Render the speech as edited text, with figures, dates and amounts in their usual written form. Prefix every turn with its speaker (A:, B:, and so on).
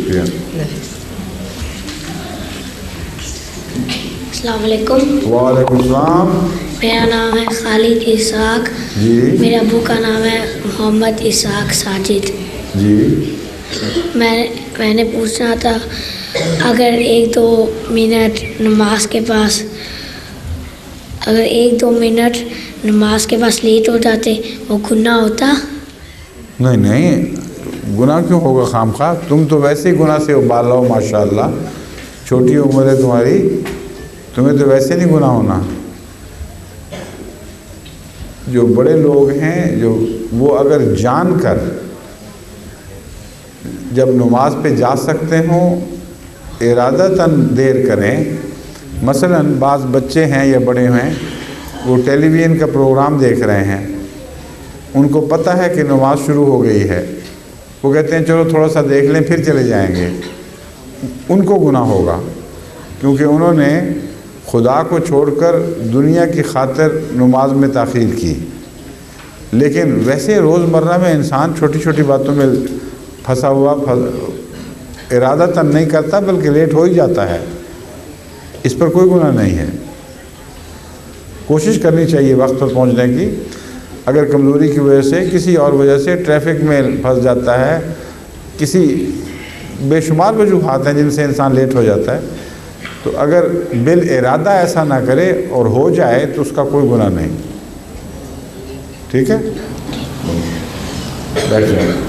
A: شکریہ.
B: السلام علیکم.
A: وعلیکم السلام.
B: میرا نام ہے خالد اسحاق.
A: جی.
B: میرے ابو کا نام ہے محمد اسحاق ساجد.
A: جی.
B: میں نے پوچھنا تھا اگر 1-2 منٹ نماز کے پاس لیٹ ہو جاتے وہ گناہ ہوتا؟
A: نہیں گناہ کیوں ہوگا خام خواہ؟ تم تو ویسے ہی گناہ سے ابال ہو ماشاءاللہ. چھوٹی عمر ہے تمہاری، تمہیں تو ویسے نہیں گناہ ہونا. جو بڑے لوگ ہیں وہ اگر جان کر جب نماز پہ جا سکتے ہوں ارادتاً دیر کریں. مثلا بعض بچے ہیں یا بڑے ہیں وہ ٹیلی ویژن کا پروگرام دیکھ رہے ہیں، ان کو پتہ ہے کہ نماز شروع ہو گئی ہے، وہ کہتے ہیں چلو تھوڑا سا دیکھ لیں پھر چلے جائیں گے. ان کو گناہ ہوگا کیونکہ انہوں نے خدا کو چھوڑ کر دنیا کی خاطر نماز میں تاخیر کی. لیکن ویسے روزمرہ میں انسان چھوٹی چھوٹی باتوں میں پھنسا ہوا ارادتاً نہیں کرتا بلکہ لیٹ ہو ہی جاتا ہے، اس پر کوئی گناہ نہیں ہے. کوشش کرنی چاہیے وقت پر پہنچنے کی. اگر کمزوری کی وجہ سے کسی اور وجہ سے ٹریفک میں پھنس جاتا ہے، کسی بے شمار وجوہات ہیں جن سے انسان لیٹ ہو جاتا ہے، تو اگر بالارادہ ایسا نہ کرے اور ہو جائے تو اس کا کوئی گناہ نہیں. ٹھیک ہے، بیٹھ جائیں.